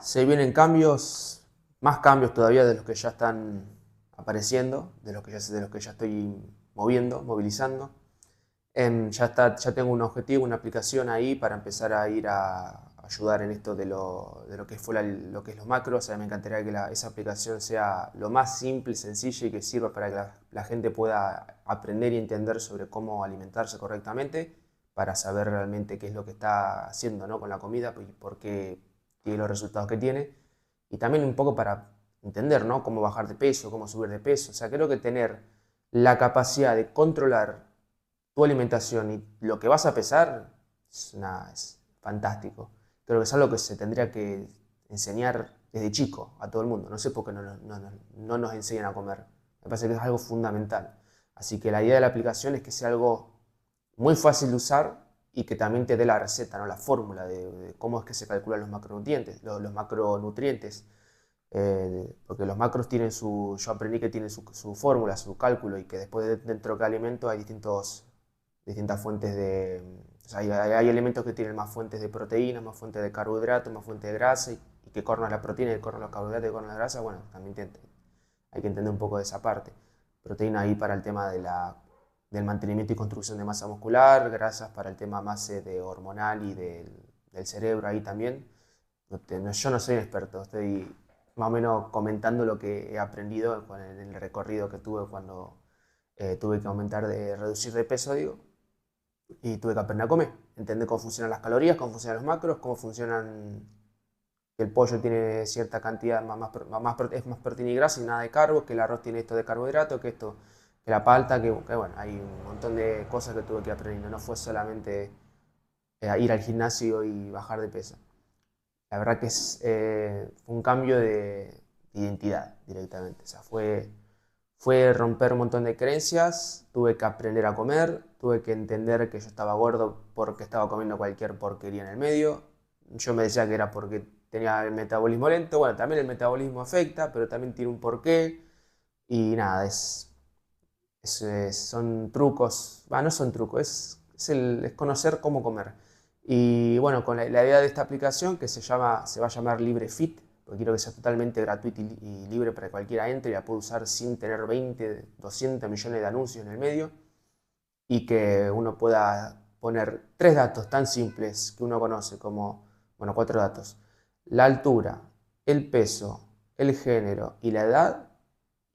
Se vienen cambios, más cambios todavía de los que ya están apareciendo, de los que ya estoy movilizando. Ya tengo un objetivo, una aplicación ahí para empezar a ir a ayudar en esto de lo que lo que es los macros. O sea, me encantaría que esa aplicación sea lo más simple, sencilla y que sirva para que la gente pueda aprender y entender sobre cómo alimentarse correctamente para saber realmente qué es lo que está haciendo, ¿no?, con la comida y por qué tiene los resultados que tiene. Y también un poco para entender, ¿no?, cómo bajar de peso, cómo subir de peso. O sea, creo que tener la capacidad de controlar tu alimentación y lo que vas a pesar es fantástico. Creo que es algo que se tendría que enseñar desde chico a todo el mundo. No sé por qué no nos enseñan a comer. Me parece que es algo fundamental. Así que la idea de la aplicación es que sea algo muy fácil de usar y que también te dé la receta, ¿no?, la fórmula de cómo es que se calculan los macronutrientes. Porque los macros tienen yo aprendí que tienen su fórmula, su cálculo, y que después dentro de cada alimento hay distintas fuentes o sea, hay alimentos que tienen más fuentes de proteínas, más fuentes de carbohidratos, más fuentes de grasa, y que cornan la proteína, y cornan los carbohidratos, y cornan la grasa. Bueno, también hay que entender un poco de esa parte. Proteína ahí para el tema del mantenimiento y construcción de masa muscular, grasas para el tema más de hormonal y del cerebro ahí también. Yo no soy un experto, estoy más o menos comentando lo que he aprendido en el recorrido que tuve cuando tuve que reducir de peso, digo, y tuve que aprender a comer, entender cómo funcionan las calorías, cómo funcionan los macros, cómo funcionan, que el pollo tiene cierta cantidad, es más proteína y grasa y nada de carbo, que el arroz tiene esto de carbohidrato, que esto, que la palta, que bueno, hay un montón de cosas que tuve que aprender, no fue solamente ir al gimnasio y bajar de peso. La verdad que fue un cambio de identidad directamente. O sea, fue romper un montón de creencias, tuve que aprender a comer, tuve que entender que yo estaba gordo porque estaba comiendo cualquier porquería en el medio. Yo me decía que era porque tenía el metabolismo lento. Bueno, también el metabolismo afecta, pero también tiene un porqué. Y nada, son trucos, no son trucos, es conocer cómo comer. Y bueno, con la idea de esta aplicación que se va a llamar Libre Fit, porque quiero que sea totalmente gratuita y libre para que cualquiera entre y la pueda usar sin tener 20, 200 millones de anuncios en el medio, y que uno pueda poner tres datos tan simples que uno conoce como, bueno, cuatro datos: la altura, el peso, el género y la edad.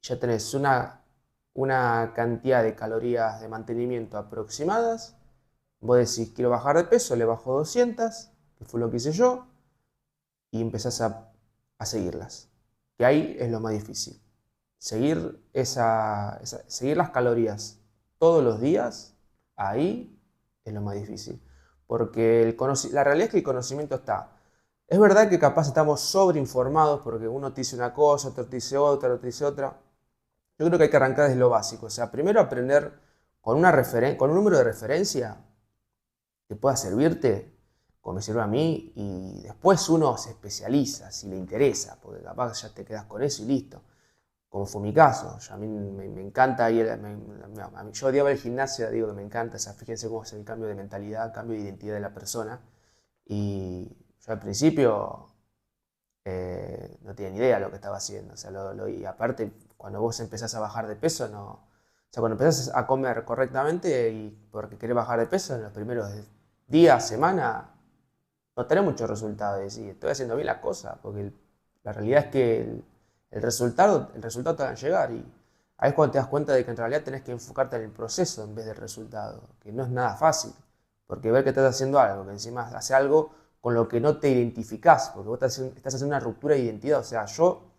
Ya tenés una cantidad de calorías de mantenimiento aproximadas. Vos decís, quiero bajar de peso, le bajo 200, que fue lo que hice yo, y empezás a seguirlas. Que ahí es lo más difícil. Seguir las calorías todos los días, ahí es lo más difícil. Porque la realidad es que el conocimiento está. Es verdad que capaz estamos sobreinformados porque uno te dice una cosa, otro te dice otra, otro te dice otra. Yo creo que hay que arrancar desde lo básico. O sea, primero aprender con un número de referencia que pueda servirte, como me sirve a mí, y después uno se especializa si le interesa, porque capaz ya te quedas con eso y listo. Como fue mi caso. A mí me encanta ir, yo odiaba el gimnasio, digo que me encanta. O sea, fíjense cómo es el cambio de mentalidad, el cambio de identidad de la persona. Y yo al principio no tenía ni idea de lo que estaba haciendo. O sea, y aparte, cuando vos empezás a bajar de peso, no. O sea, cuando empezás a comer correctamente y porque querés bajar de peso, en los primeros días, semanas, no tenés muchos resultados. De decir, estoy haciendo bien la cosa, porque la realidad es que el resultado te va a llegar. Y ahí es cuando te das cuenta de que en realidad tenés que enfocarte en el proceso en vez del resultado, que no es nada fácil. Porque ver que estás haciendo algo, que encima hace algo con lo que no te identificás, porque vos estás haciendo una ruptura de identidad. O sea, yo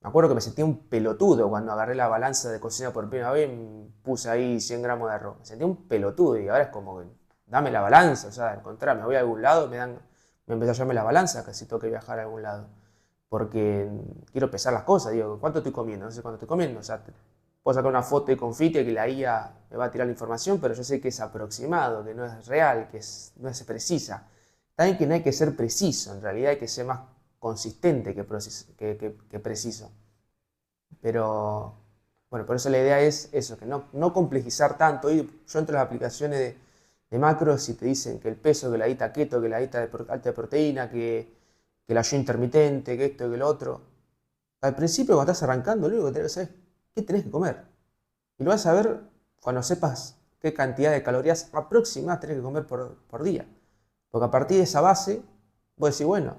me acuerdo que me sentí un pelotudo cuando agarré la balanza de cocina por primera vez y puse ahí 100 gramos de arroz. Me sentí un pelotudo y ahora es como que dame la balanza, o sea, al contrario, me voy a algún lado, me empezó a llamarme la balanza, casi tengo que viajar a algún lado. Porque quiero pesar las cosas, digo, ¿cuánto estoy comiendo? No sé cuánto estoy comiendo, o sea, puedo sacar una foto de confite que la IA me va a tirar la información, pero yo sé que es aproximado, que no es real, no es precisa. También que no hay que ser preciso, en realidad hay que ser más consistente que preciso. Pero, bueno, por eso la idea es eso, que no complejizar tanto. Y yo entro en las aplicaciones de macros y te dicen que el peso, que la dieta keto, que la dieta alta de proteína, que que el ayuno intermitente, que esto, que lo otro. Al principio, cuando estás arrancando, lo único que tenés que saber es qué tenés que comer. Y lo vas a ver cuando sepas qué cantidad de calorías aproximadas tenés que comer por día. Porque a partir de esa base, vos decís, bueno,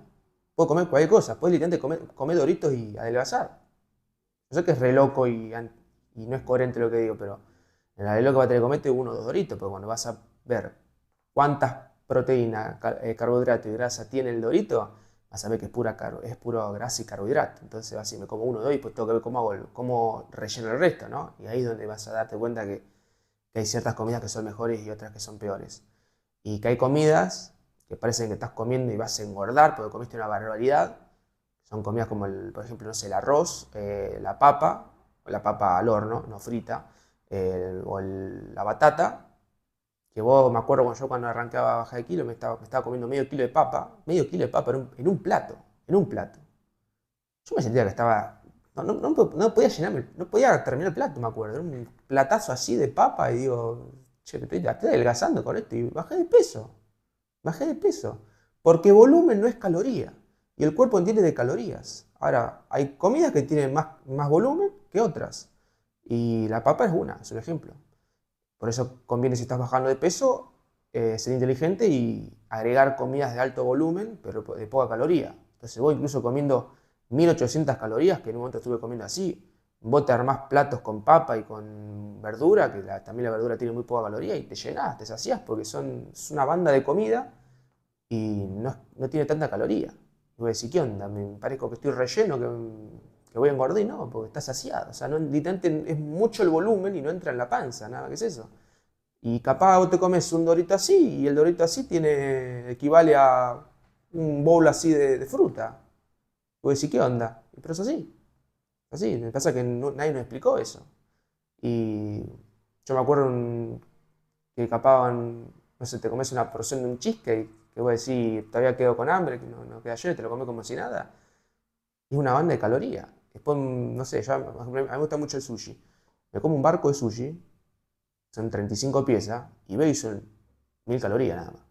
puedo comer cualquier cosa, puedo literalmente comer Doritos y adelgazar. Yo sé que es re loco y no es coherente lo que digo, pero en la de lo que va a tener que comerte uno o dos Doritos, porque cuando vas a ver cuántas proteínas, carbohidratos y grasa tiene el Dorito, vas a ver que es puro grasa y carbohidrato. Entonces vas a decir, me como uno de hoy, pues tengo que ver cómo relleno el resto, ¿no? Y ahí es donde vas a darte cuenta que hay ciertas comidas que son mejores y otras que son peores. Y que hay comidas que parecen que estás comiendo y vas a engordar porque comiste una barbaridad. Son comidas como, por ejemplo, no sé, el arroz, o la papa al horno, no frita, la batata, que vos, me acuerdo cuando arrancaba a bajar de kilo, me estaba comiendo medio kilo de papa en un plato. Yo me sentía que estaba, no podía llenarme, no podía terminar el plato, me acuerdo, era un platazo así de papa y digo, che, estoy adelgazando con esto y bajé de peso, porque volumen no es caloría y el cuerpo entiende de calorías. Ahora, hay comidas que tienen más volumen que otras y la papa es un ejemplo. Por eso conviene, si estás bajando de peso, ser inteligente y agregar comidas de alto volumen, pero de poca caloría. Entonces vos incluso comiendo 1800 calorías, que en un momento estuve comiendo así, vos te armás platos con papa y con verdura, que también la verdura tiene muy poca caloría, y te llenás, te saciás, porque es una banda de comida y no tiene tanta caloría. Y vos decís, ¿qué onda? ¿Me parezco que estoy relleno, que voy a engordar? No, porque estás saciado. O sea, literalmente es mucho el volumen y no entra en la panza, nada que es eso. Y capaz vos te comes un dorito así y el dorito así equivale a un bowl así de fruta. Vos decís, ¿qué onda? Pero es así. Así, me pasa que nadie nos explicó eso. Y yo me acuerdo que capaz, no sé, te comes una porción de un cheesecake, que vos decís, todavía quedo con hambre, que no queda lleno, y te lo comes como si nada. Es una banda de calorías. Después, no sé, a mí me gusta mucho el sushi. Me como un barco de sushi, son 35 piezas, y veo y son 1000 calorías nada más.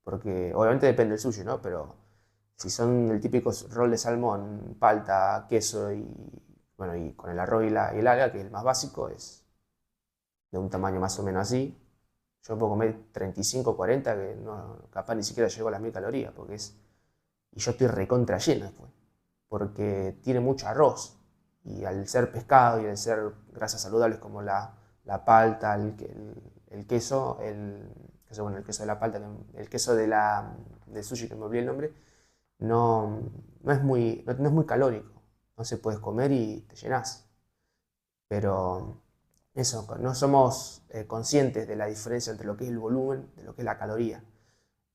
Porque obviamente depende del sushi, ¿no? Pero si son el típico rol de salmón, palta, queso bueno, y con el arroz y el alga, que es el más básico, es de un tamaño más o menos así. Yo puedo comer 35, 40, que capaz ni siquiera llego a las 1000 calorías, y yo estoy recontra lleno después, porque tiene mucho arroz. Y al ser pescado y al ser grasas saludables como la palta, el queso, bueno, el queso de la palta, el queso del sushi, que me olvidé el nombre, no, no es muy calórico. Entonces puedes comer y te llenas. Pero eso, no somos conscientes de la diferencia entre lo que es el volumen de lo que es la caloría.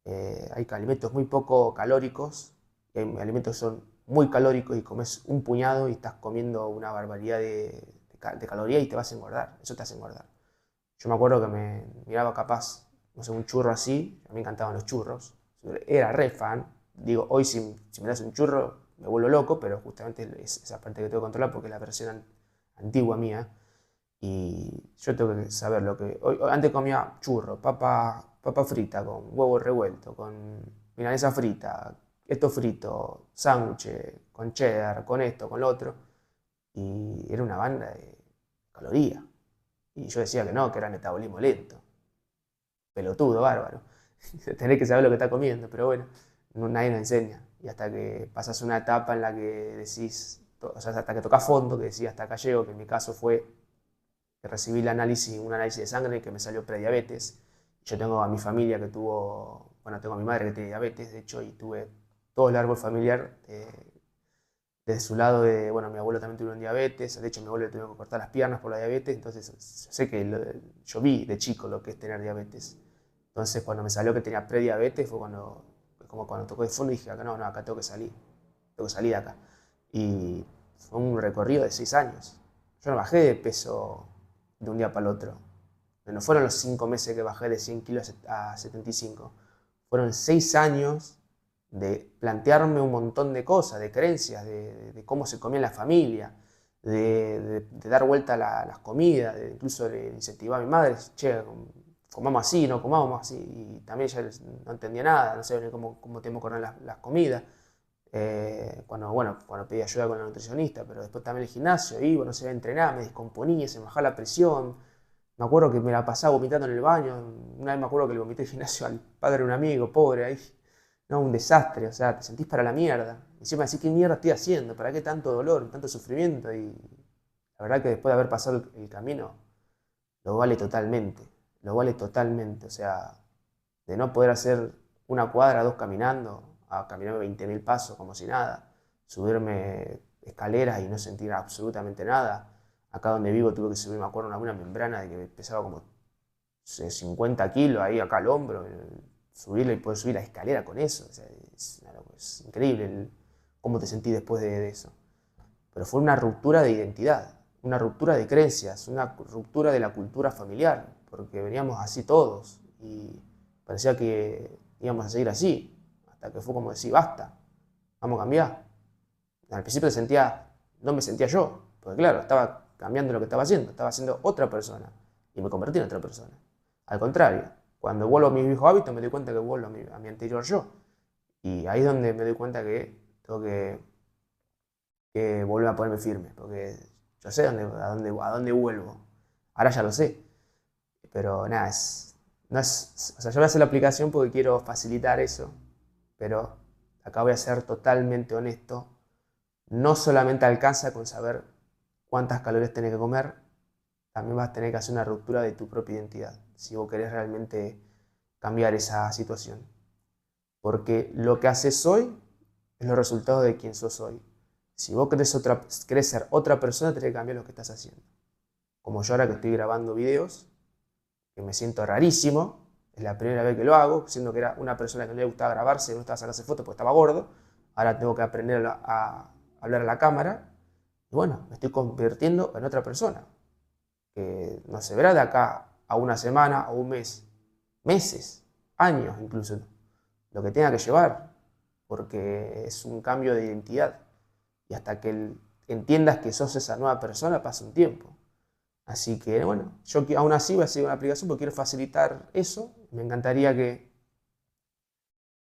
Hay alimentos muy poco calóricos, y hay alimentos que son muy calóricos y comes un puñado y estás comiendo una barbaridad de calorías y te vas a engordar. Eso te hace engordar. Yo me acuerdo que me miraba capaz, no sé, un churro así, a mí me encantaban los churros. Era re fan. Digo, hoy si me das un churro me vuelvo loco, pero justamente es esa parte que tengo que controlar porque es la versión antigua mía. Y yo tengo que saber lo que... Antes comía churro, papa frita con huevo revuelto, con milanesa frita, esto frito, sándwiches, con cheddar, con esto, con lo otro. Y era una banda de calorías. Y yo decía que no, que era metabolismo lento. Pelotudo, bárbaro. Tenés que saber lo que está comiendo, pero bueno, nadie nos enseña. Y hasta que pasas una etapa en la que decís, o sea, hasta que tocas fondo, que decís hasta acá llego, que en mi caso fue que recibí un análisis de sangre que me salió prediabetes. Yo tengo a mi familia que bueno, tengo a mi madre que tiene diabetes, de hecho, y tuve todo el árbol familiar de su lado bueno, mi abuelo también tuvo diabetes, de hecho mi abuelo le tuvo que cortar las piernas por la diabetes, entonces sé que yo vi de chico lo que es tener diabetes. Entonces cuando me salió que tenía prediabetes fue como cuando tocó de fondo y dije, acá no, acá tengo que salir de acá. Y fue un recorrido de 6 años. Yo no bajé de peso de un día para el otro. No fueron los 5 meses que bajé de 100 kilos a 75. Fueron 6 años de plantearme un montón de cosas, de creencias, de cómo se comía en la familia, de dar vuelta a las comidas, incluso de incentivar a mi madre, che, comamos así, no comamos así, y también ella no entendía nada, no sabía cómo tenemos que comer las comidas. cuando pedí ayuda con la nutricionista, pero después también el gimnasio, iba, no se iba a entrenar, me descomponía, se me bajaba la presión. Me acuerdo que me la pasaba vomitando en el baño. Una vez me acuerdo que le vomité el gimnasio al padre de un amigo, pobre, ahí. No, un desastre, o sea, te sentís para la mierda. Encima decís, ¿qué mierda estoy haciendo? ¿Para qué tanto dolor, tanto sufrimiento? Y la verdad que después de haber pasado el camino, lo vale totalmente. Lo vale totalmente. O sea, de no poder hacer una cuadra, dos caminando, a caminarme 20.000 pasos como si nada, subirme escaleras y no sentir absolutamente nada. Acá donde vivo tuve que subir, me acuerdo, una membrana de que pesaba como 50 kilos ahí acá al hombro, subirla y poder subir la escalera con eso. O sea, es increíble cómo te sentí después de eso. Pero fue una ruptura de identidad, una ruptura de creencias, una ruptura de la cultura familiar, porque veníamos así todos y parecía que íbamos a seguir así, hasta que fue como decir, basta, vamos a cambiar. Al principio no me sentía yo, porque claro, estaba cambiando lo que estaba haciendo otra persona y me convertí en otra persona. Al contrario, cuando vuelvo a mis viejos hábitos me doy cuenta que vuelvo a mi anterior yo. Y ahí es donde me doy cuenta que tengo que volver a ponerme firme, porque yo sé a dónde vuelvo. Ahora ya lo sé, pero nada, no es, o sea, yo voy a hacer la aplicación porque quiero facilitar eso, pero acá voy a ser totalmente honesto. No solamente alcanza con saber cuántas calorías tenés que comer, también vas a tener que hacer una ruptura de tu propia identidad, si vos querés realmente cambiar esa situación. Porque lo que haces hoy es los resultados de quien sos hoy. Si vos querés ser otra persona, tenés que cambiar lo que estás haciendo. Como yo ahora que estoy grabando videos, que me siento rarísimo, es la primera vez que lo hago, siendo que era una persona que no le gustaba grabarse, no gustaba sacarse fotos porque estaba gordo. Ahora tengo que aprender a hablar a la cámara. Y bueno, me estoy convirtiendo en otra persona, que no se verá de acá a una semana, a un mes, meses, años incluso, lo que tenga que llevar, porque es un cambio de identidad. Y hasta que entiendas que sos esa nueva persona pasa un tiempo. Así que bueno, yo aún así voy a seguir una aplicación porque quiero facilitar eso. Me encantaría que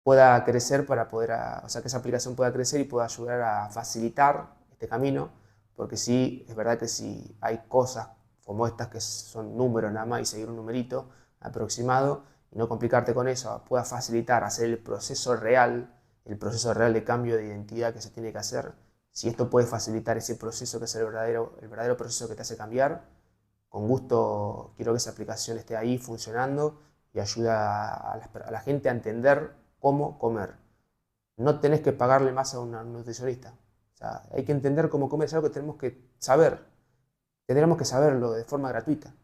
pueda crecer para poder, o sea, que esa aplicación pueda crecer y pueda ayudar a facilitar este camino, porque sí, es verdad que si hay cosas como estas que son números nada más y seguir un numerito aproximado y no complicarte con eso, pueda facilitar hacer el proceso real de cambio de identidad que se tiene que hacer. Si esto puede facilitar ese proceso que es el verdadero proceso que te hace cambiar, con gusto quiero que esa aplicación esté ahí funcionando y ayuda a la gente a entender cómo comer. No tenés que pagarle más a un nutricionista. O sea, hay que entender cómo comer, es algo que tenemos que saber. Tendremos que saberlo de forma gratuita.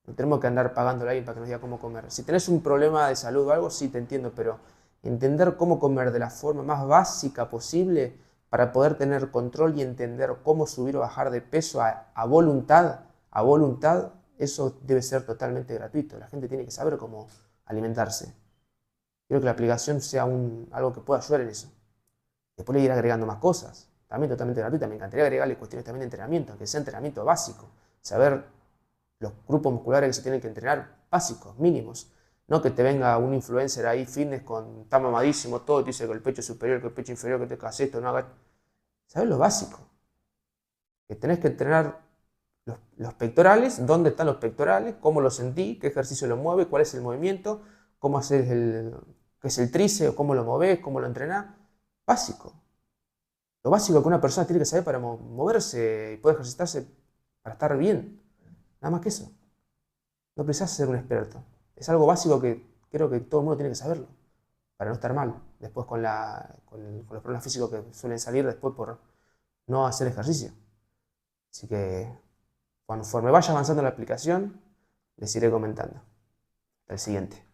No tenemos que andar pagándole a alguien para que nos diga cómo comer. Si tenés un problema de salud o algo, sí te entiendo, pero entender cómo comer de la forma más básica posible para poder tener control y entender cómo subir o bajar de peso a voluntad, eso debe ser totalmente gratuito. La gente tiene que saber cómo alimentarse. Quiero que la aplicación sea algo que pueda ayudar en eso. Después le iré agregando más cosas, también totalmente gratuita. Me encantaría agregarle cuestiones también de entrenamiento, que sea entrenamiento básico. Saber los grupos musculares que se tienen que entrenar, básicos, mínimos. No que te venga un influencer ahí fitness está mamadísimo todo, te dice que el pecho superior, que el pecho inferior, que te hagas esto, no hagas. Sabes lo básico. Que tenés que entrenar los pectorales, dónde están los pectorales, cómo los sentí, qué ejercicio lo mueve, cuál es el movimiento, cómo haces qué es el tríceps, cómo lo movés, cómo lo entrenás. Básico. Lo básico que una persona tiene que saber para moverse y poder ejercitarse para estar bien. Nada más que eso. No precisas ser un experto. Es algo básico que creo que todo el mundo tiene que saberlo para no estar mal después con los problemas físicos que suelen salir después por no hacer ejercicio. Así que conforme vaya avanzando la aplicación, les iré comentando. Hasta el siguiente.